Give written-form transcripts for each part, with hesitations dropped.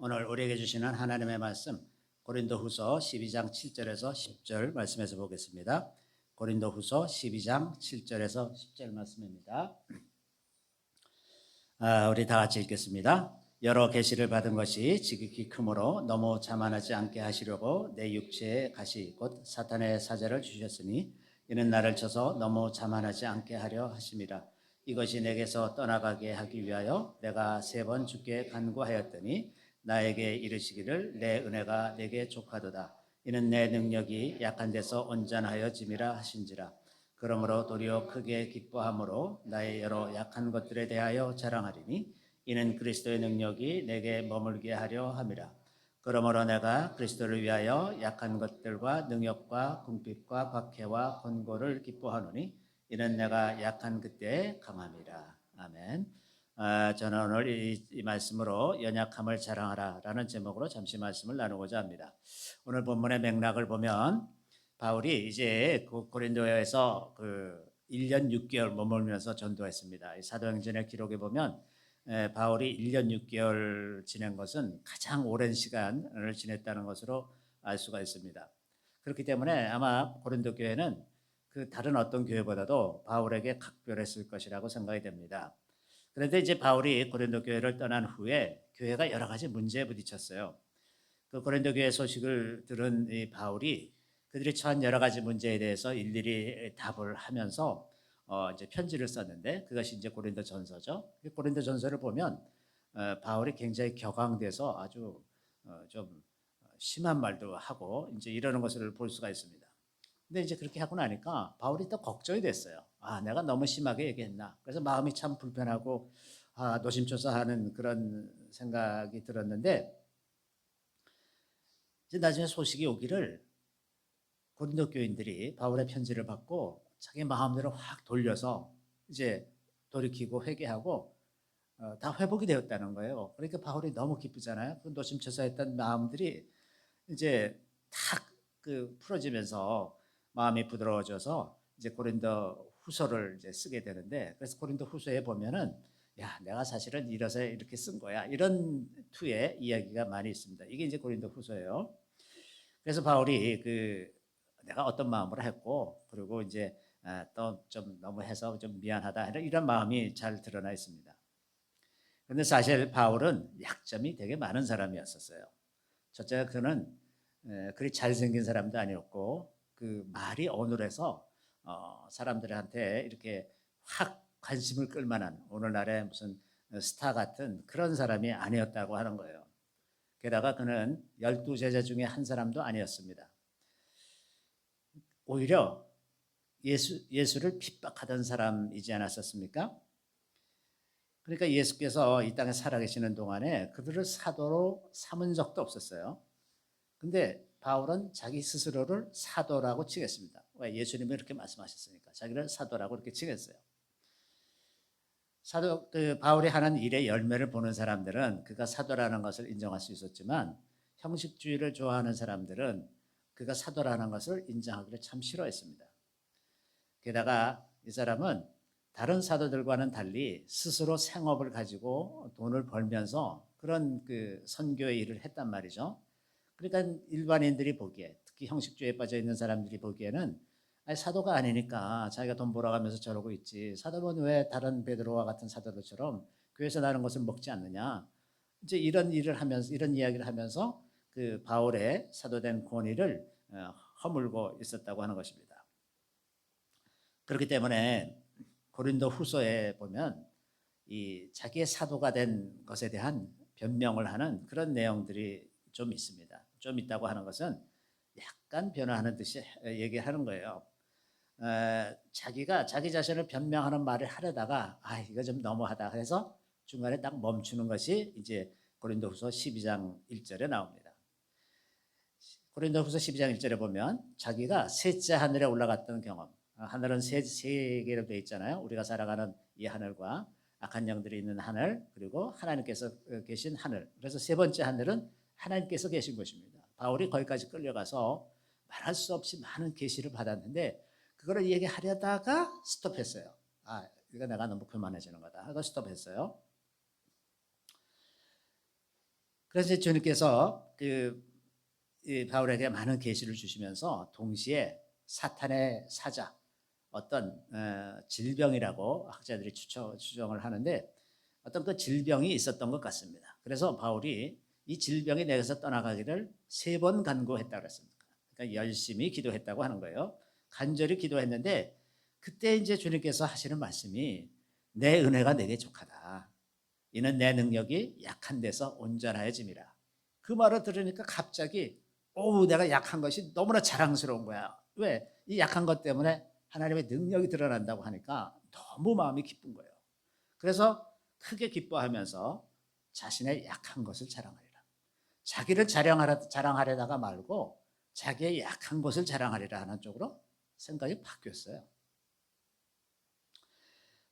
오늘 우리에게 주시는 하나님의 말씀 고린도후서 12장 7절에서 10절 말씀에서 보겠습니다. 고린도후서 12장 7절에서 10절 말씀입니다. 우리 다 같이 읽겠습니다. 여러 계시를 받은 것이 지극히 크므로 너무 자만하지 않게 하시려고 내 육체에 가시 곧 사탄의 사자를 주셨으니 이는 나를 쳐서 너무 자만하지 않게 하려 하심이라. 이것이 내게서 떠나가게 하기 위하여 내가 3번 주께 간구하였더니 나에게 이르시기를 내 은혜가 내게 족하도다. 이는 내 능력이 약한 데서 온전하여짐이라 하신지라. 그러므로 도리어 크게 기뻐함으로 나의 여러 약한 것들에 대하여 자랑하리니 이는 그리스도의 능력이 내게 머물게 하려 함이라. 그러므로 내가 그리스도를 위하여 약한 것들과 능력과 궁핍과 박해와 권고를 기뻐하노니 이는 내가 약한 그때에 강함이라. 아멘. 저는 오늘 이 말씀으로 연약함을 자랑하라라는 제목으로 잠시 말씀을 나누고자 합니다. 오늘 본문의 맥락을 보면 바울이 이제 고린도에서 1년 6개월 머물면서 전도했습니다. 사도행전의 기록에 보면 바울이 1년 6개월 지낸 것은 가장 오랜 시간을 지냈다는 것으로 알 수가 있습니다. 그렇기 때문에 아마 고린도 교회는 그 다른 어떤 교회보다도 바울에게 각별했을 것이라고 생각이 됩니다. 그런데 이제 바울이 고린도 교회를 떠난 후에 교회가 여러 가지 문제에 부딪혔어요. 그 고린도 교회 소식을 들은 이 바울이 그들이 처한 여러 가지 문제에 대해서 일일이 답을 하면서 이제 편지를 썼는데 그것이 이제 고린도 전서죠. 고린도 전서를 보면 바울이 굉장히 격앙돼서 아주 좀 심한 말도 하고 이제 이러는 것을 볼 수가 있습니다. 근데 이제 그렇게 하고 나니까 바울이 또 걱정이 됐어요. 내가 너무 심하게 얘기했나. 그래서 마음이 참 불편하고 노심초사하는 그런 생각이 들었는데 이제 나중에 소식이 오기를 고린도 교인들이 바울의 편지를 받고 자기 마음대로 확 돌려서 이제 돌이키고 회개하고 다 회복이 되었다는 거예요. 그러니까 바울이 너무 기쁘잖아요. 그 노심초사했던 마음들이 이제 탁 풀어지면서 마음이 부드러워져서 이제 고린도 후서를 이제 쓰게 되는데 그래서 고린도 후서에 보면은 내가 사실은 이래서 이렇게 쓴 거야. 이런 투의 이야기가 많이 있습니다. 이게 이제 고린도 후서예요. 그래서 바울이 내가 어떤 마음으로 했고 그리고 이제 또 좀 너무 해서 좀 미안하다 이런 마음이 잘 드러나 있습니다. 그런데 사실 바울은 약점이 되게 많은 사람이었었어요. 첫째가 그는 그리 잘생긴 사람도 아니었고 그 말이 어눌해서 사람들한테 이렇게 확 관심을 끌만한 오늘날의 무슨 스타 같은 그런 사람이 아니었다고 하는 거예요. 게다가 그는 12제자 중에 한 사람도 아니었습니다. 오히려 예수를 핍박하던 사람이지 않았었습니까? 그러니까 예수께서 이 땅에 살아계시는 동안에 그들을 사도로 삼은 적도 없었어요. 근데 바울은 자기 스스로를 사도라고 치겠습니다. 왜? 예수님이 이렇게 말씀하셨으니까 자기를 사도라고 이렇게 치겠어요. 바울이 하는 일의 열매를 보는 사람들은 그가 사도라는 것을 인정할 수 있었지만 형식주의를 좋아하는 사람들은 그가 사도라는 것을 인정하기를 참 싫어했습니다. 게다가 이 사람은 다른 사도들과는 달리 스스로 생업을 가지고 돈을 벌면서 그런 선교의 일을 했단 말이죠. 그러니까 일반인들이 보기에 특히 형식주의에 빠져 있는 사람들이 보기에는 사도가 아니니까 자기가 돈 벌어가면서 저러고 있지. 사도는 왜 다른 베드로와 같은 사도들처럼 교회에서 나는 것을 먹지 않느냐. 이제 이런 일을 하면서 이런 이야기를 하면서 그 바울의 사도된 권위를 허물고 있었다고 하는 것입니다. 그렇기 때문에 고린도 후서에 보면 이 자기의 사도가 된 것에 대한 변명을 하는 그런 내용들이 좀 있습니다. 좀 있다고 하는 것은 약간 변화하는 듯이 얘기하는 거예요. 자기가 자기 자신을 변명하는 말을 하려다가 이거 좀 너무하다 해서 중간에 딱 멈추는 것이 이제 고린도후서 12장 1절에 나옵니다. 고린도후서 12장 1절에 보면 자기가 셋째 하늘에 올라갔던 경험, 하늘은 세 개로 되어 있잖아요. 우리가 살아가는 이 하늘과 악한 영들이 있는 하늘 그리고 하나님께서 계신 하늘. 그래서 세 번째 하늘은 하나님께서 계신 것입니다. 바울이 거기까지 끌려가서 말할 수 없이 많은 계시를 받았는데 그거를 얘기하려다가 스톱했어요. 이거 내가 너무 그만해지는 거다 하고 스톱했어요. 그래서 주님께서 이 바울에게 많은 계시를 주시면서 동시에 사탄의 사자, 어떤 질병이라고 학자들이 추정을 하는데 어떤 그 질병이 있었던 것 같습니다. 그래서 바울이 이 질병이 내게서 떠나가기를 3번 간구했다고 했습니다. 그러니까 열심히 기도했다고 하는 거예요. 간절히 기도했는데 그때 이제 주님께서 하시는 말씀이 내 은혜가 내게 족하다. 이는 내 능력이 약한 데서 온전하여짐이라. 그 말을 들으니까 갑자기 내가 약한 것이 너무나 자랑스러운 거야. 왜? 이 약한 것 때문에 하나님의 능력이 드러난다고 하니까 너무 마음이 기쁜 거예요. 그래서 크게 기뻐하면서 자신의 약한 것을 자랑하리라. 자기를 자랑하려다가 말고 자기의 약한 것을 자랑하리라 하는 쪽으로 생각이 바뀌었어요.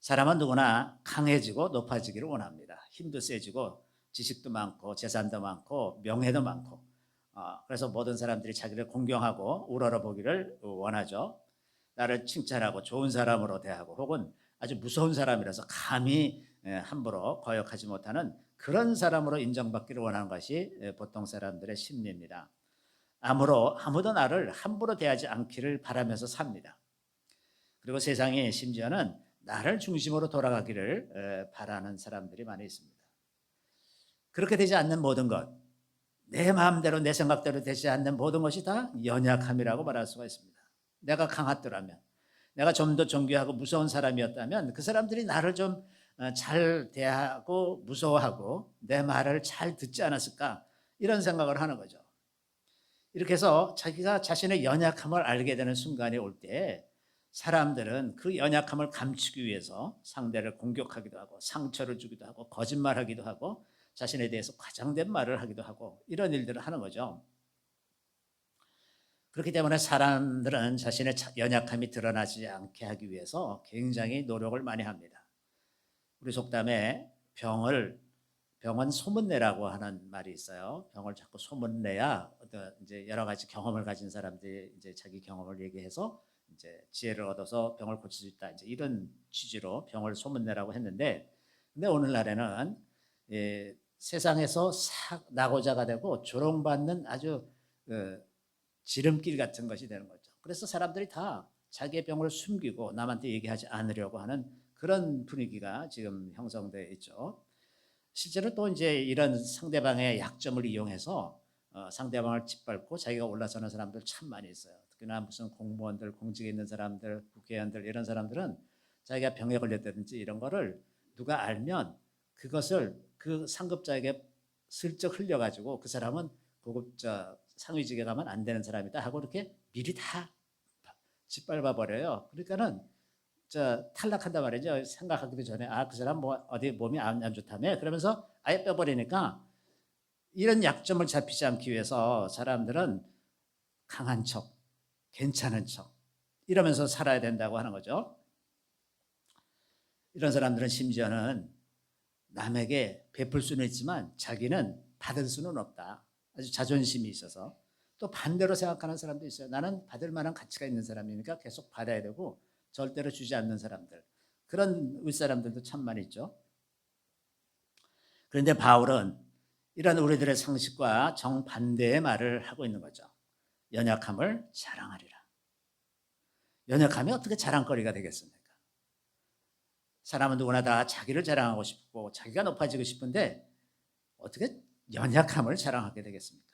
사람은 누구나 강해지고 높아지기를 원합니다. 힘도 세지고 지식도 많고 재산도 많고 명예도 많고 그래서 모든 사람들이 자기를 공경하고 우러러보기를 원하죠. 나를 칭찬하고 좋은 사람으로 대하고 혹은 아주 무서운 사람이라서 감히 함부로 거역하지 못하는 그런 사람으로 인정받기를 원하는 것이 보통 사람들의 심리입니다. 아무도 나를 함부로 대하지 않기를 바라면서 삽니다. 그리고 세상에 심지어는 나를 중심으로 돌아가기를 바라는 사람들이 많이 있습니다. 그렇게 되지 않는 모든 것, 내 마음대로 내 생각대로 되지 않는 모든 것이 다 연약함이라고 말할 수가 있습니다. 내가 강했더라면, 내가 좀 더 존귀하고 무서운 사람이었다면 그 사람들이 나를 좀 잘 대하고 무서워하고 내 말을 잘 듣지 않았을까 이런 생각을 하는 거죠. 이렇게 해서 자기가 자신의 연약함을 알게 되는 순간이 올 때 사람들은 그 연약함을 감추기 위해서 상대를 공격하기도 하고 상처를 주기도 하고 거짓말하기도 하고 자신에 대해서 과장된 말을 하기도 하고 이런 일들을 하는 거죠. 그렇기 때문에 사람들은 자신의 연약함이 드러나지 않게 하기 위해서 굉장히 노력을 많이 합니다. 우리 속담에 병은 소문내라고 하는 말이 있어요. 병을 자꾸 소문내야 이제 여러 가지 경험을 가진 사람들이 이제 자기 경험을 얘기해서 이제 지혜를 얻어서 병을 고칠 수 있다. 이제 이런 취지로 병을 소문내라고 했는데, 근데 오늘날에는 세상에서 낙오자가 되고 조롱받는 아주 지름길 같은 것이 되는 거죠. 그래서 사람들이 다 자기의 병을 숨기고 남한테 얘기하지 않으려고 하는 그런 분위기가 지금 형성되어 있죠. 실제로 또 이제 이런 상대방의 약점을 이용해서 상대방을 짓밟고 자기가 올라서는 사람들 참 많이 있어요. 특히나 무슨 공무원들, 공직에 있는 사람들, 국회의원들 이런 사람들은 자기가 병에 걸렸다든지 이런 거를 누가 알면 그것을 그 상급자에게 슬쩍 흘려가지고 그 사람은 고급자 상위직에 가면 안 되는 사람이다 하고 이렇게 미리 다 짓밟아 버려요. 그러니까는 탈락한단 말이죠. 생각하기도 전에 그 사람 뭐 어디 몸이 안 좋다며 그러면서 아예 빼버리니까 이런 약점을 잡히지 않기 위해서 사람들은 강한 척, 괜찮은 척 이러면서 살아야 된다고 하는 거죠. 이런 사람들은 심지어는 남에게 베풀 수는 있지만 자기는 받을 수는 없다. 아주 자존심이 있어서 또 반대로 생각하는 사람도 있어요. 나는 받을 만한 가치가 있는 사람이니까 계속 받아야 되고 절대로 주지 않는 사람들. 그런 윗사람들도 참 많이 있죠. 그런데 바울은 이런 우리들의 상식과 정반대의 말을 하고 있는 거죠. 연약함을 자랑하리라. 연약함이 어떻게 자랑거리가 되겠습니까? 사람은 누구나 다 자기를 자랑하고 싶고 자기가 높아지고 싶은데 어떻게 연약함을 자랑하게 되겠습니까?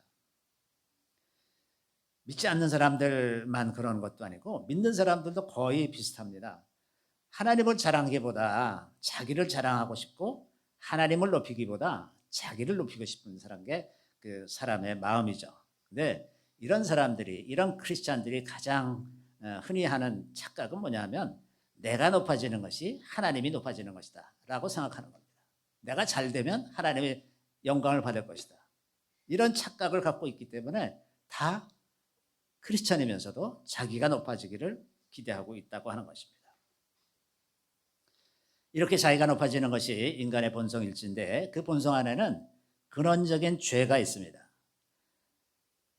믿지 않는 사람들만 그런 것도 아니고 믿는 사람들도 거의 비슷합니다. 하나님을 자랑하기보다 자기를 자랑하고 싶고 하나님을 높이기보다 자기를 높이고 싶은 사람 게 그 사람의 마음이죠. 근데 이런 사람들이 이런 크리스찬들이 가장 흔히 하는 착각은 뭐냐면 내가 높아지는 것이 하나님이 높아지는 것이다 라고 생각하는 겁니다. 내가 잘 되면 하나님의 영광을 받을 것이다. 이런 착각을 갖고 있기 때문에 다 크리스찬이면서도 자기가 높아지기를 기대하고 있다고 하는 것입니다. 이렇게 자기가 높아지는 것이 인간의 본성일진데 그 본성 안에는 근원적인 죄가 있습니다.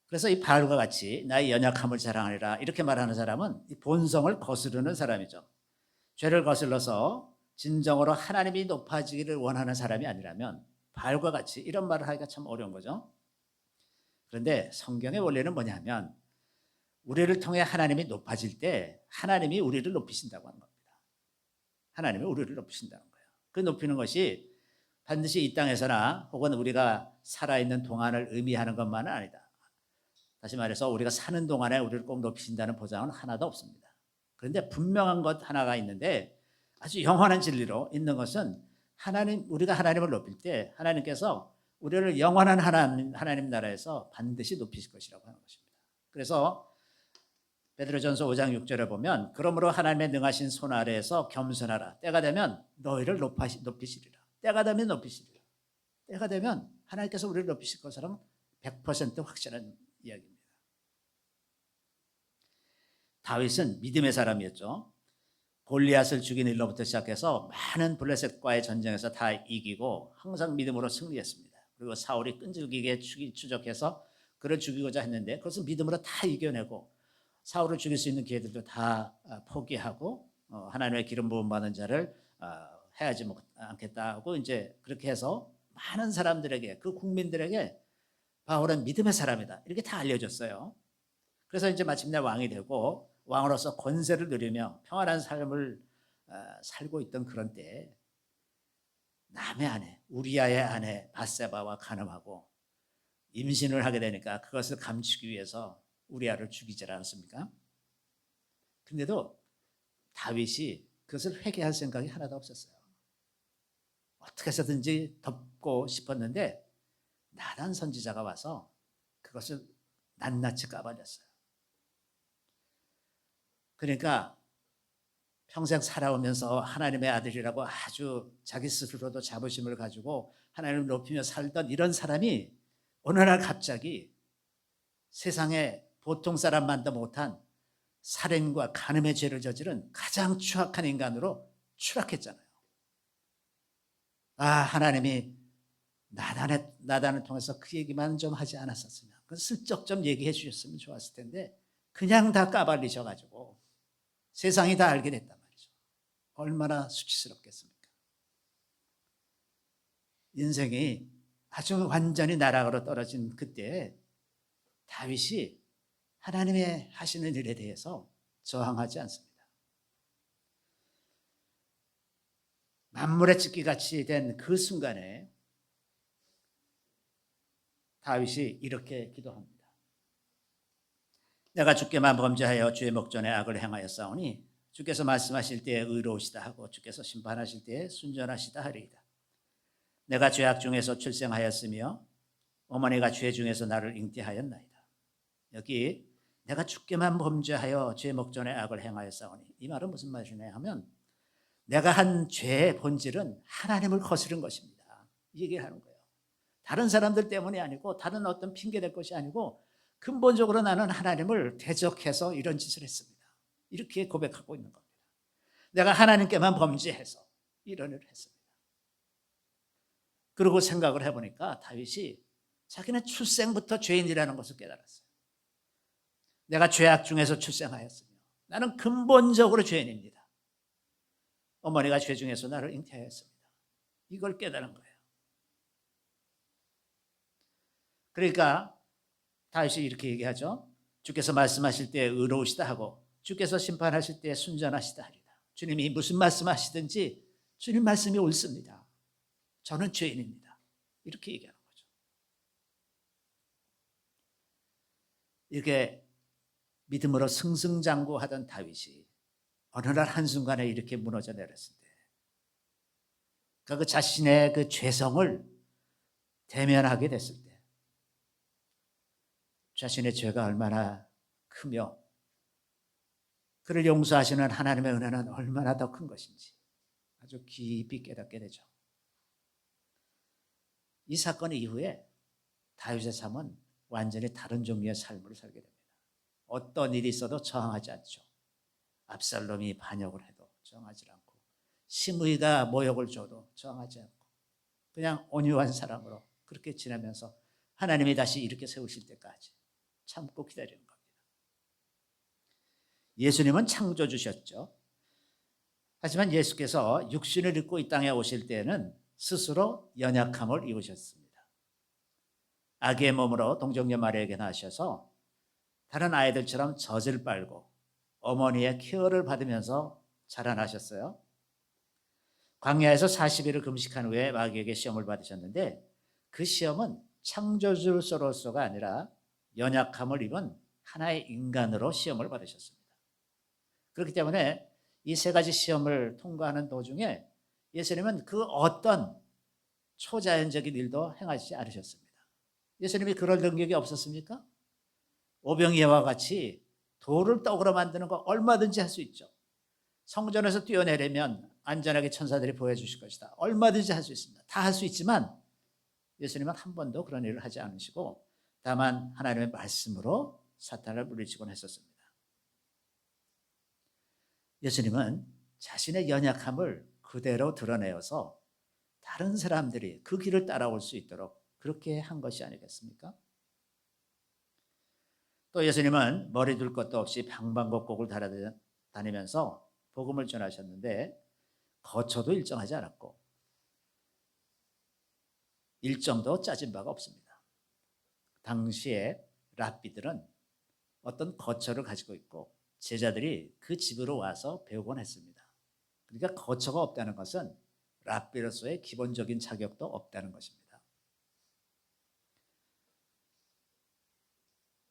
그래서 이 바울과 같이 나의 연약함을 자랑하리라 이렇게 말하는 사람은 이 본성을 거스르는 사람이죠. 죄를 거슬러서 진정으로 하나님이 높아지기를 원하는 사람이 아니라면 발과 같이 이런 말을 하기가 참 어려운 거죠. 그런데 성경의 원리는 뭐냐면 우리를 통해 하나님이 높아질 때 하나님이 우리를 높이신다고 하는 겁니다. 하나님이 우리를 높이신다는 거예요. 그 높이는 것이 반드시 이 땅에서나 혹은 우리가 살아있는 동안을 의미하는 것만은 아니다. 다시 말해서 우리가 사는 동안에 우리를 꼭 높이신다는 보장은 하나도 없습니다. 그런데 분명한 것 하나가 있는데 아주 영원한 진리로 있는 것은 우리가 하나님을 높일 때 하나님께서 우리를 영원한 하나님 나라에서 반드시 높이실 것이라고 하는 것입니다. 그래서 베드로전서 5장 6절에 보면 그러므로 하나님의 능하신 손 아래에서 겸손하라. 때가 되면 너희를 높이시리라. 때가 되면 높이시리라. 때가 되면 하나님께서 우리를 높이실 것처럼 100% 확실한 이야기입니다. 다윗은 믿음의 사람이었죠. 골리앗을 죽인 일로부터 시작해서 많은 블레셋과의 전쟁에서 다 이기고 항상 믿음으로 승리했습니다. 그리고 사울이 끈질기게 추적해서 그를 죽이고자 했는데 그것을 믿음으로 다 이겨내고 사울을 죽일 수 있는 기회들도 다 포기하고 하나님의 기름 부음 받은 자를 해하지 않겠다고 이제 그렇게 해서 많은 사람들에게 그 국민들에게 바울은 믿음의 사람이다 이렇게 다 알려졌어요. 그래서 이제 마침내 왕이 되고 왕으로서 권세를 누리며 평안한 삶을 살고 있던 그런 때에 남의 아내 우리아의 아내 밧세바와 간음하고 임신을 하게 되니까 그것을 감추기 위해서 우리아를 죽이지 않았습니까? 근데도 다윗이 그것을 회개할 생각이 하나도 없었어요. 어떻게 해서든지 덮고 싶었는데 나단 선지자가 와서 그것을 낱낱이 까발렸어요. 그러니까 평생 살아오면서 하나님의 아들이라고 아주 자기 스스로도 자부심을 가지고 하나님을 높이며 살던 이런 사람이 어느 날 갑자기 세상에 보통 사람만도 못한 살인과 간음의 죄를 저지른 가장 추악한 인간으로 추락했잖아요. 하나님이 나단을 통해서 그 얘기만 좀 하지 않았었으면 그 슬쩍 좀 얘기해 주셨으면 좋았을 텐데 그냥 다 까발리셔가지고 세상이 다 알게 됐단 말이죠. 얼마나 수치스럽겠습니까? 인생이 아주 완전히 나락으로 떨어진 그때 다윗이 하나님의 하시는 일에 대해서 저항하지 않습니다. 만물의 찢기같이 된 그 순간에 다윗이 이렇게 기도합니다. 내가 주께만 범죄하여 주의 목전에 악을 행하였사오니 주께서 말씀하실 때에 의로우시다 하고 주께서 심판하실 때에 순전하시다 하리이다. 내가 죄악 중에서 출생하였으며 어머니가 죄 중에서 나를 잉태하였나이다. 여기 내가 주께만 범죄하여 죄의 목전에 악을 행하였사오니 이 말은 무슨 말이냐 하면 내가 한 죄의 본질은 하나님을 거스른 것입니다. 이 얘기를 하는 거예요. 다른 사람들 때문이 아니고 다른 어떤 핑계 댈 것이 아니고 근본적으로 나는 하나님을 대적해서 이런 짓을 했습니다. 이렇게 고백하고 있는 겁니다. 내가 하나님께만 범죄해서 이런 일을 했습니다. 그리고 생각을 해보니까 다윗이 자기는 출생부터 죄인이라는 것을 깨달았어요. 내가 죄악 중에서 출생하였으며 나는 근본적으로 죄인입니다. 어머니가 죄 중에서 나를 잉태하였습니다. 이걸 깨달은 거예요. 그러니까 다윗이 이렇게 얘기하죠. 주께서 말씀하실 때 의로우시다 하고 주께서 심판하실 때 순전하시다 하리다. 주님이 무슨 말씀하시든지 주님 말씀이 옳습니다. 저는 죄인입니다. 이렇게 얘기하는 거죠. 이렇게 믿음으로 승승장구하던 다윗이 어느 날 한순간에 이렇게 무너져 내렸을 때 그 자신의 그 죄성을 대면하게 됐을 때 자신의 죄가 얼마나 크며 그를 용서하시는 하나님의 은혜는 얼마나 더 큰 것인지 아주 깊이 깨닫게 되죠. 이 사건 이후에 다윗의 삶은 완전히 다른 종류의 삶을 살게 됩니다. 어떤 일이 있어도 저항하지 않죠. 압살롬이 반역을 해도 저항하지 않고 심의가 모욕을 줘도 저항하지 않고 그냥 온유한 사람으로 그렇게 지내면서 하나님이 다시 이렇게 세우실 때까지 참고 기다리는 겁니다. 예수님은 창조주셨죠. 하지만 예수께서 육신을 입고 이 땅에 오실 때는 스스로 연약함을 입으셨습니다. 아기의 몸으로 동정녀 마리아에게 나셔서 다른 아이들처럼 젖을 빨고 어머니의 케어를 받으면서 자라나셨어요. 광야에서 40일을 금식한 후에 마귀에게 시험을 받으셨는데 그 시험은 창조주로서가 아니라 연약함을 입은 하나의 인간으로 시험을 받으셨습니다. 그렇기 때문에 이 세 가지 시험을 통과하는 도중에 예수님은 그 어떤 초자연적인 일도 행하지 않으셨습니다. 예수님이 그럴 능력이 없었습니까? 오병이어와 같이 돌을 떡으로 만드는 거 얼마든지 할 수 있죠. 성전에서 뛰어내리면 안전하게 천사들이 보여주실 것이다. 얼마든지 할 수 있습니다. 다 할 수 있지만 예수님은 한 번도 그런 일을 하지 않으시고 다만 하나님의 말씀으로 사탄을 물리치곤 했었습니다. 예수님은 자신의 연약함을 그대로 드러내어서 다른 사람들이 그 길을 따라올 수 있도록 그렇게 한 것이 아니겠습니까? 또 예수님은 머리 둘 것도 없이 방방곡곡을 다니면서 복음을 전하셨는데 거처도 일정하지 않았고 일정도 짜진 바가 없습니다. 당시에 랍비들은 어떤 거처를 가지고 있고 제자들이 그 집으로 와서 배우곤 했습니다. 그러니까 거처가 없다는 것은 랍비로서의 기본적인 자격도 없다는 것입니다.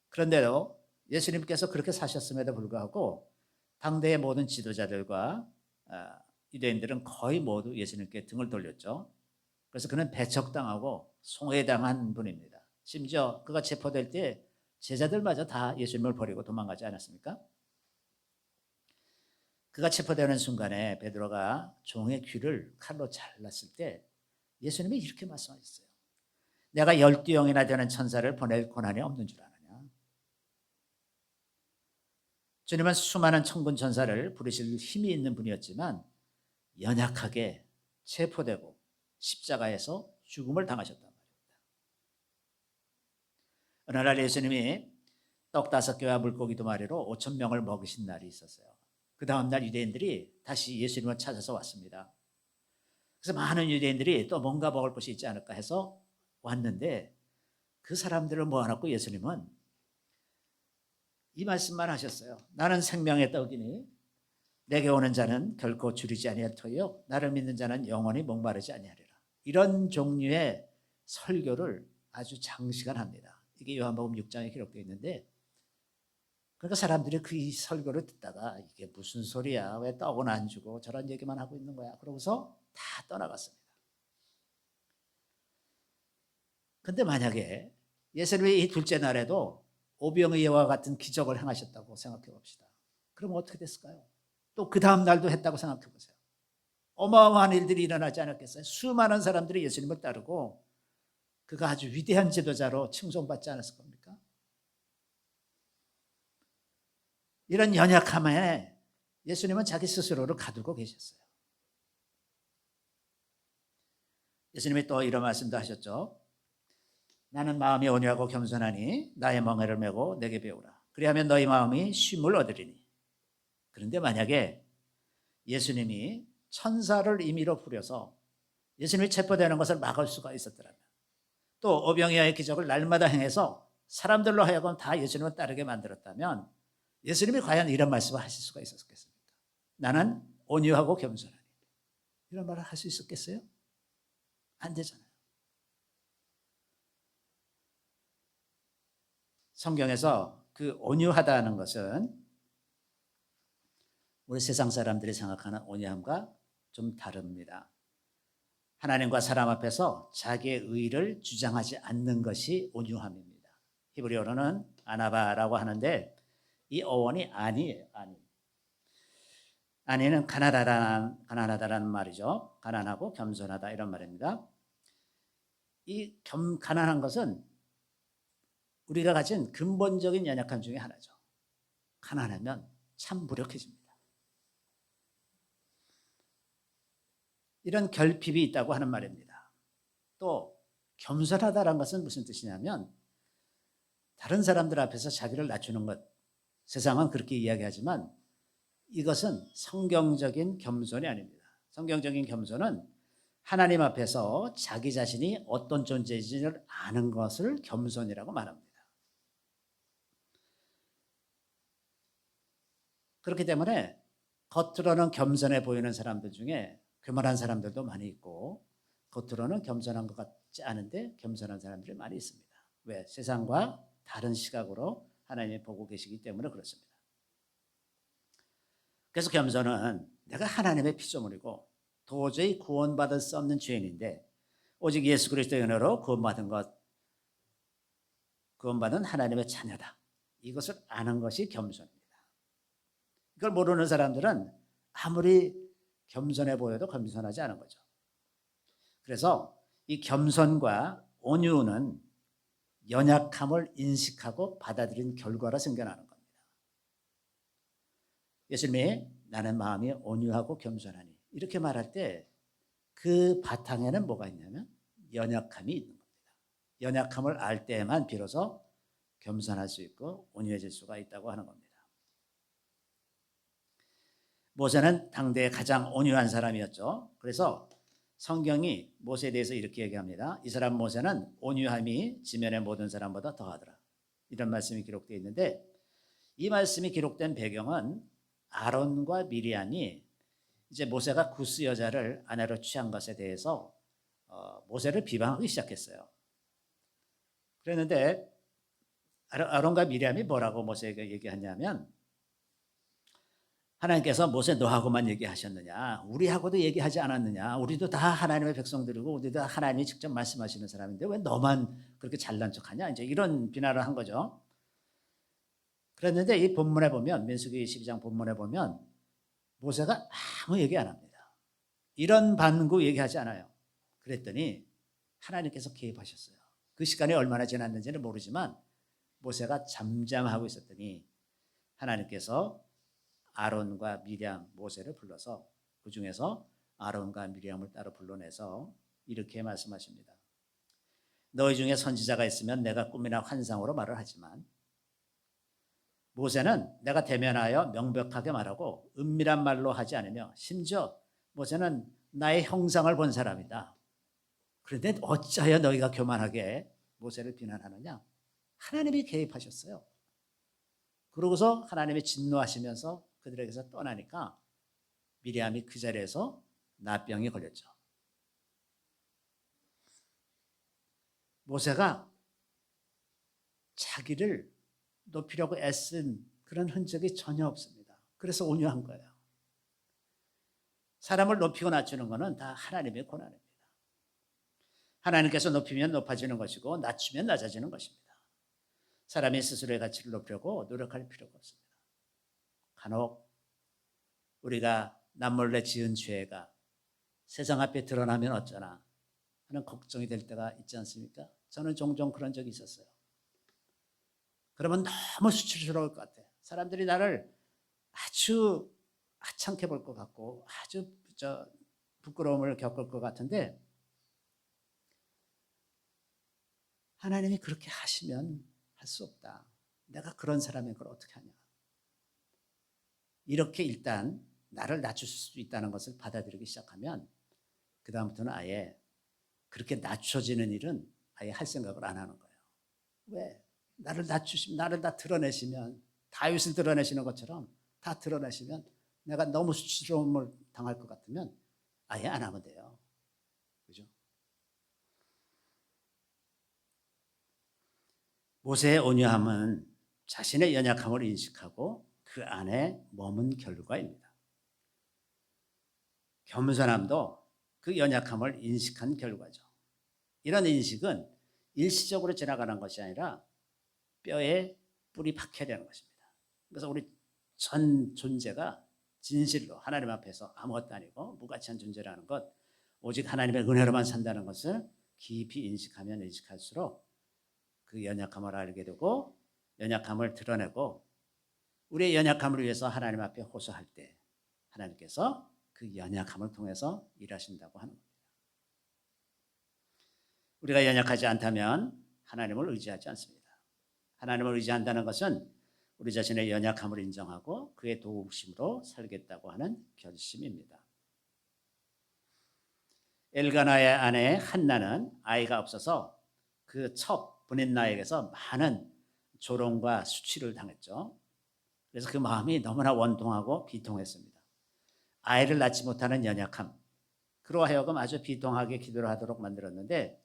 그런데도 예수님께서 그렇게 사셨음에도 불구하고 당대의 모든 지도자들과 유대인들은 거의 모두 예수님께 등을 돌렸죠. 그래서 그는 배척당하고 송해당한 분입니다. 심지어 그가 체포될 때 제자들마저 다 예수님을 버리고 도망가지 않았습니까? 그가 체포되는 순간에 베드로가 종의 귀를 칼로 잘랐을 때 예수님이 이렇게 말씀하셨어요. 내가 12영이나 되는 천사를 보낼 권한이 없는 줄 아느냐. 주님은 수많은 천군 천사를 부르실 힘이 있는 분이었지만 연약하게 체포되고 십자가에서 죽음을 당하셨단 말입니다. 어느 날 예수님이 떡 5개와 물고기 2마리로 5,000명을 먹이신 날이 있었어요. 그 다음 날 유대인들이 다시 예수님을 찾아서 왔습니다. 그래서 많은 유대인들이 또 뭔가 먹을 것이 있지 않을까 해서 왔는데 그 사람들을 모아놓고 예수님은 이 말씀만 하셨어요. 나는 생명의 떡이니 내게 오는 자는 결코 줄이지 아니할 터이요 나를 믿는 자는 영원히 목마르지 아니하리라. 이런 종류의 설교를 아주 장시간 합니다. 이게 요한복음 6장에 기록되어 있는데 그러니까 사람들이 그 설교를 듣다가 이게 무슨 소리야, 왜 떡은 안 주고 저런 얘기만 하고 있는 거야, 그러고서 다 떠나갔습니다. 근데 만약에 예수님이 이 둘째 날에도 오병이어와 같은 기적을 행하셨다고 생각해 봅시다. 그럼 어떻게 됐을까요? 또 그 다음 날도 했다고 생각해 보세요. 어마어마한 일들이 일어나지 않았겠어요? 수많은 사람들이 예수님을 따르고 그가 아주 위대한 지도자로 칭송받지 않았을 겁니까? 이런 연약함에 예수님은 자기 스스로를 가두고 계셨어요. 예수님이 또 이런 말씀도 하셨죠. 나는 마음이 온유하고 겸손하니 나의 멍에를 메고 내게 배우라. 그리하면 너희 마음이 쉼을 얻으리니. 그런데 만약에 예수님이 천사를 임의로 부려서 예수님이 체포되는 것을 막을 수가 있었더라면 또 오병이어의 기적을 날마다 행해서 사람들로 하여금 다 예수님을 따르게 만들었다면 예수님이 과연 이런 말씀을 하실 수가 있었겠습니까? 나는 온유하고 겸손하니. 이런 말을 할 수 있었겠어요? 안 되잖아요. 성경에서 그 온유하다는 것은 우리 세상 사람들이 생각하는 온유함과 좀 다릅니다. 하나님과 사람 앞에서 자기의 의를 주장하지 않는 것이 온유함입니다. 히브리어로는 아나바라고 하는데 이 어원이 아니에요. 아니는 가난하다라는 말이죠. 가난하고 겸손하다 이런 말입니다. 이 가난한 것은 우리가 가진 근본적인 연약함 중에 하나죠. 가난하면 참 무력해집니다. 이런 결핍이 있다고 하는 말입니다. 또 겸손하다는 것은 무슨 뜻이냐면 다른 사람들 앞에서 자기를 낮추는 것. 세상은 그렇게 이야기하지만 이것은 성경적인 겸손이 아닙니다. 성경적인 겸손은 하나님 앞에서 자기 자신이 어떤 존재인지를 아는 것을 겸손이라고 말합니다. 그렇기 때문에 겉으로는 겸손해 보이는 사람들 중에 교만한 사람들도 많이 있고, 겉으로는 겸손한 것 같지 않은데 겸손한 사람들이 많이 있습니다. 왜? 세상과 다른 시각으로 하나님이 보고 계시기 때문에 그렇습니다. 그래서 겸손은 내가 하나님의 피조물이고 도저히 구원받을 수 없는 죄인인데 오직 예수 그리스도의 은혜로 구원받은 하나님의 자녀다. 이것을 아는 것이 겸손입니다. 이걸 모르는 사람들은 아무리 겸손해 보여도 겸손하지 않은 거죠. 그래서 이 겸손과 온유는 연약함을 인식하고 받아들인 결과로 생겨나는 겁니다. 예수님이 나는 마음이 온유하고 겸손하니 이렇게 말할 때 그 바탕에는 뭐가 있냐면 연약함이 있는 겁니다. 연약함을 알 때에만 비로소 겸손할 수 있고 온유해질 수가 있다고 하는 겁니다. 모세는 당대의 가장 온유한 사람이었죠. 그래서 성경이 모세에 대해서 이렇게 얘기합니다. 이 사람 모세는 온유함이 지면의 모든 사람보다 더하더라. 이런 말씀이 기록되어 있는데 이 말씀이 기록된 배경은 아론과 미리암이 이제 모세가 구스 여자를 아내로 취한 것에 대해서 모세를 비방하기 시작했어요. 그랬는데 아론과 미리암이 뭐라고 모세에게 얘기하냐면 하나님께서 모세 너하고만 얘기하셨느냐? 우리하고도 얘기하지 않았느냐? 우리도 다 하나님의 백성들이고 우리도 다 하나님이 직접 말씀하시는 사람인데 왜 너만 그렇게 잘난 척하냐? 이제 이런 비난을 한 거죠. 그랬는데 이 본문에 보면 민수기 12장 본문에 보면 모세가 아무 얘기 안 합니다. 이런 반구 얘기하지 않아요. 그랬더니 하나님께서 개입하셨어요. 그 시간이 얼마나 지났는지는 모르지만 모세가 잠잠하고 있었더니 하나님께서 아론과 미리암, 모세를 불러서 그 중에서 아론과 미리암을 따로 불러내서 이렇게 말씀하십니다. 너희 중에 선지자가 있으면 내가 꿈이나 환상으로 말을 하지만 모세는 내가 대면하여 명백하게 말하고 은밀한 말로 하지 않으며 심지어 모세는 나의 형상을 본 사람이다. 그런데 어찌하여 너희가 교만하게 모세를 비난하느냐? 하나님이 개입하셨어요. 그러고서 하나님이 진노하시면서 그들에게서 떠나니까 미리암이 그 자리에서 나병이 걸렸죠. 모세가 자기를 높이려고 애쓴 그런 흔적이 전혀 없습니다. 그래서 온유한 거예요. 사람을 높이고 낮추는 것은 다 하나님의 고난입니다. 하나님께서 높이면 높아지는 것이고 낮추면 낮아지는 것입니다. 사람이 스스로의 가치를 높이려고 노력할 필요가 없습니다. 간혹 우리가 남몰래 지은 죄가 세상 앞에 드러나면 어쩌나 하는 걱정이 될 때가 있지 않습니까? 저는 종종 그런 적이 있었어요. 그러면 너무 수치스러울 것 같아. 사람들이 나를 아주 하찮게 볼 것 같고 아주 부끄러움을 겪을 것 같은데 하나님이 그렇게 하시면 할 수 없다. 내가 그런 사람인 걸 어떻게 하냐. 이렇게 일단 나를 낮출 수 있다는 것을 받아들이기 시작하면 그 다음부터는 아예 그렇게 낮춰지는 일은 아예 할 생각을 안 하는 거예요. 왜? 나를 낮추시면 나를 다 드러내시면 다윗을 드러내시는 것처럼 다 드러내시면 내가 너무 수치스러움을 당할 것 같으면 아예 안 하면 돼요. 그죠? 모세의 온유함은 자신의 연약함을 인식하고 그 안에 머문 결과입니다. 겸손함도 그 연약함을 인식한 결과죠. 이런 인식은 일시적으로 지나가는 것이 아니라 뼈에 뿌리 박혀야 되는 것입니다. 그래서 우리 전 존재가 진실로 하나님 앞에서 아무것도 아니고 무가치한 존재라는 것, 오직 하나님의 은혜로만 산다는 것을 깊이 인식하면 인식할수록 그 연약함을 알게 되고 연약함을 드러내고 우리의 연약함을 위해서 하나님 앞에 호소할 때 하나님께서 그 연약함을 통해서 일하신다고 하는 겁니다. 우리가 연약하지 않다면 하나님을 의지하지 않습니다. 하나님을 의지한다는 것은 우리 자신의 연약함을 인정하고 그의 도우심으로 살겠다고 하는 결심입니다. 엘가나의 아내 한나는 아이가 없어서 그 첫 브릿나에게서 많은 조롱과 수치를 당했죠. 그래서 그 마음이 너무나 원통하고 비통했습니다. 아이를 낳지 못하는 연약함, 그로 하여금 아주 비통하게 기도를 하도록 만들었는데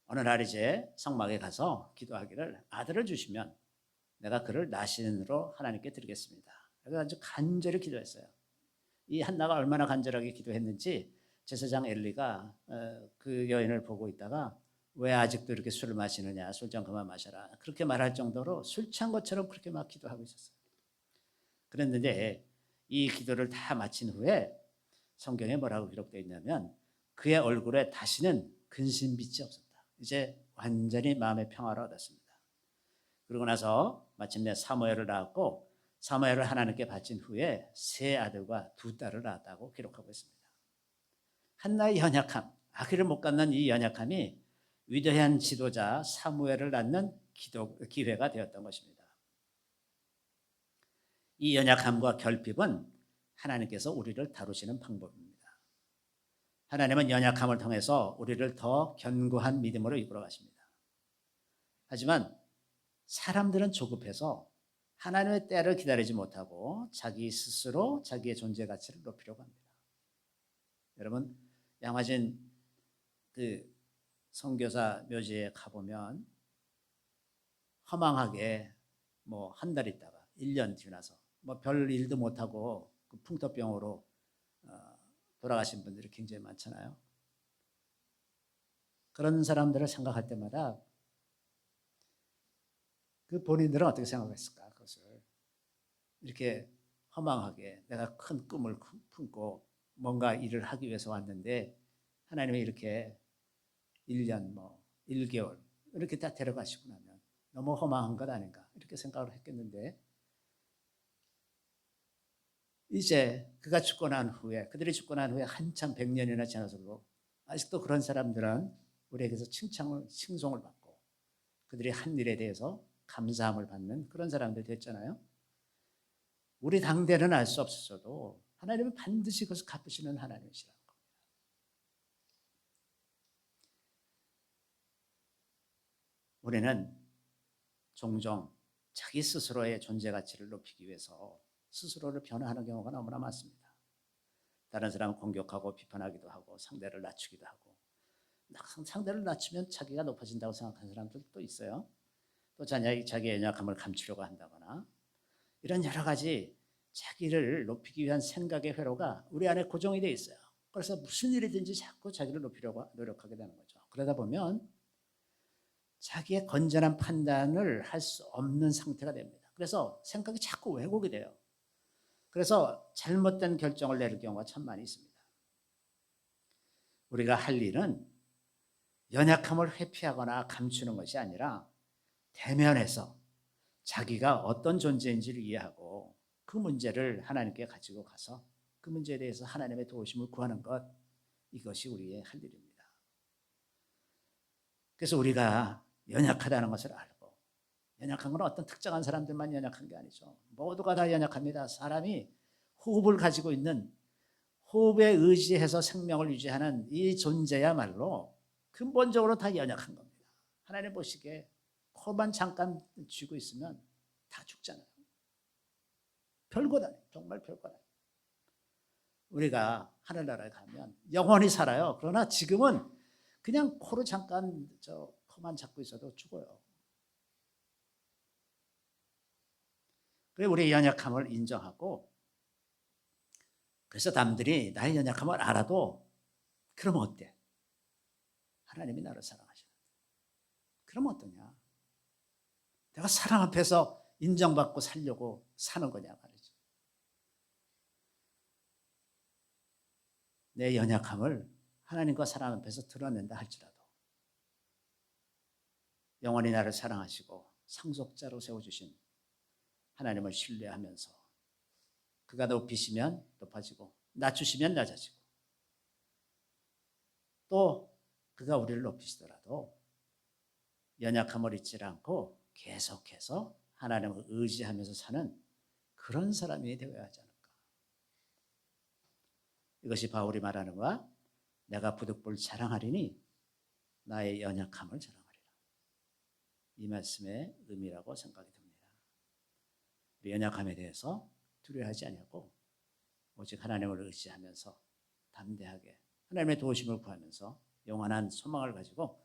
어느 날 이제 성막에 가서 기도하기를 아들을 주시면 내가 그를 나신으로 하나님께 드리겠습니다. 그래서 아주 간절히 기도했어요. 이 한나가 얼마나 간절하게 기도했는지 제사장 엘리가 그 여인을 보고 있다가 왜 아직도 이렇게 술을 마시느냐, 술 좀 그만 마셔라, 그렇게 말할 정도로 술 취한 것처럼 그렇게 막 기도하고 있었어요. 그랬는데 이 기도를 다 마친 후에 성경에 뭐라고 기록되어 있냐면 그의 얼굴에 다시는 근심빛이 없었다. 이제 완전히 마음의 평화를 얻었습니다. 그러고 나서 마침내 사무엘을 낳았고 사무엘을 하나님께 바친 후에 세 아들과 두 딸을 낳았다고 기록하고 있습니다. 한나의 연약함, 아기를 못 갖는 이 연약함이 위대한 지도자 사무엘을 낳는 기회가 되었던 것입니다. 이 연약함과 결핍은 하나님께서 우리를 다루시는 방법입니다. 하나님은 연약함을 통해서 우리를 더 견고한 믿음으로 이끌어 가십니다. 하지만 사람들은 조급해서 하나님의 때를 기다리지 못하고 자기 스스로 자기의 존재 가치를 높이려고 합니다. 여러분, 양화진 그 선교사 묘지에 가보면 허망하게 뭐 한 달 있다가 1년 지나서 뭐 별 일도 못하고 그 풍토병으로 돌아가신 분들이 굉장히 많잖아요. 그런 사람들을 생각할 때마다 그 본인들은 어떻게 생각했을까? 그것을 이렇게 허망하게 내가 큰 꿈을 품고 뭔가 일을 하기 위해서 왔는데 하나님이 이렇게 1년 뭐 1개월 이렇게 다 데려가시고 나면 너무 허망한 것 아닌가 이렇게 생각을 했겠는데 이제 그가 죽고 난 후에 그들이 죽고 난 후에 한참 100년이나 지나서도 아직도 그런 사람들은 우리에게서 칭송을 받고 그들이 한 일에 대해서 감사함을 받는 그런 사람들이 됐잖아요. 우리 당대는 알 수 없었어도 하나님은 반드시 그것을 갚으시는 하나님이시라는 겁니다. 우리는 종종 자기 스스로의 존재 가치를 높이기 위해서 스스로를 변화하는 경우가 너무나 많습니다. 다른 사람을 공격하고 비판하기도 하고 상대를 낮추기도 하고 상대를 낮추면 자기가 높아진다고 생각하는 사람들도 있어요. 또 자기의 연약함을 감추려고 한다거나 이런 여러 가지 자기를 높이기 위한 생각의 회로가 우리 안에 고정이 되어 있어요. 그래서 무슨 일이든지 자꾸 자기를 높이려고 노력하게 되는 거죠. 그러다 보면 자기의 건전한 판단을 할 수 없는 상태가 됩니다. 그래서 생각이 자꾸 왜곡이 돼요. 그래서 잘못된 결정을 내릴 경우가 참 많이 있습니다. 우리가 할 일은 연약함을 회피하거나 감추는 것이 아니라 대면해서 자기가 어떤 존재인지를 이해하고 그 문제를 하나님께 가지고 가서 그 문제에 대해서 하나님의 도우심을 구하는 것, 이것이 우리의 할 일입니다. 그래서 우리가 연약하다는 것을 알고, 연약한 건 어떤 특정한 사람들만 연약한 게 아니죠. 모두가 다 연약합니다. 사람이 호흡을 가지고 있는, 호흡에 의지해서 생명을 유지하는 이 존재야말로 근본적으로 다 연약한 겁니다. 하나님 보시기에 코만 잠깐 쥐고 있으면 다 죽잖아요. 별것 아니에요. 정말 별것 아니에요. 우리가 하늘나라에 가면 영원히 살아요. 그러나 지금은 그냥 코로 잠깐 코만 잡고 있어도 죽어요. 그래 우리의 연약함을 인정하고 그래서 남들이 나의 연약함을 알아도 그러면 어때? 하나님이 나를 사랑하시는데 그러면 어떠냐? 내가 사랑 앞에서 인정받고 살려고 사는 거냐 말이지. 내 연약함을 하나님과 사랑 앞에서 드러낸다 할지라도 영원히 나를 사랑하시고 상속자로 세워주신 하나님을 신뢰하면서 그가 높이시면 높아지고 낮추시면 낮아지고 또 그가 우리를 높이시더라도 연약함을 잊지 않고 계속해서 하나님을 의지하면서 사는 그런 사람이 되어야 하지 않을까. 이것이 바울이 말하는 바와 내가 부득불 자랑하리니 나의 연약함을 자랑하리라. 이 말씀의 의미라고 생각이 듭니다. 우리 연약함에 대해서 두려워하지 아니하고 오직 하나님을 의지하면서 담대하게 하나님의 도우심을 구하면서 영원한 소망을 가지고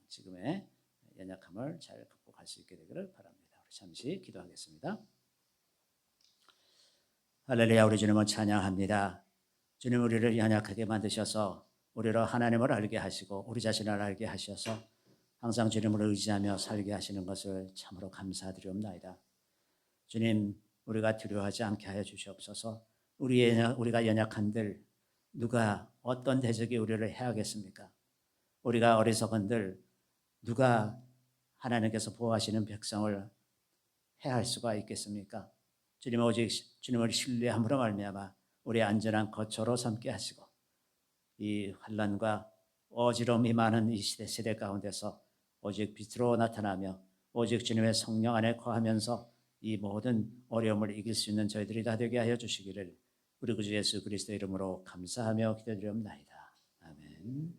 지금의 연약함을 잘 극복할 수 있게 되기를 바랍니다. 우리 잠시 기도하겠습니다. 할렐루야. 우리 주님을 찬양합니다. 주님, 우리를 연약하게 만드셔서 우리로 하나님을 알게 하시고 우리 자신을 알게 하셔서 항상 주님을 의지하며 살게 하시는 것을 참으로 감사드리옵나이다. 주님, 우리가 두려워하지 않게 하여 주시옵소서. 우리가 연약한들 누가 어떤 대적이 우리를 해하겠습니까? 우리가 어리석은들 누가 하나님께서 보호하시는 백성을 해할 수가 있겠습니까? 주님, 오직 주님을 신뢰함으로 말미암아 우리 안전한 거처로 삼게 하시고 이 환난과 어지러움이 많은 이 세대 가운데서 오직 빛으로 나타나며 오직 주님의 성령 안에 거하면서 이 모든 어려움을 이길 수 있는 저희들이 다 되게 하여 주시기를 우리 구주 예수 그리스도의 이름으로 감사하며 기도드리옵나이다. 아멘.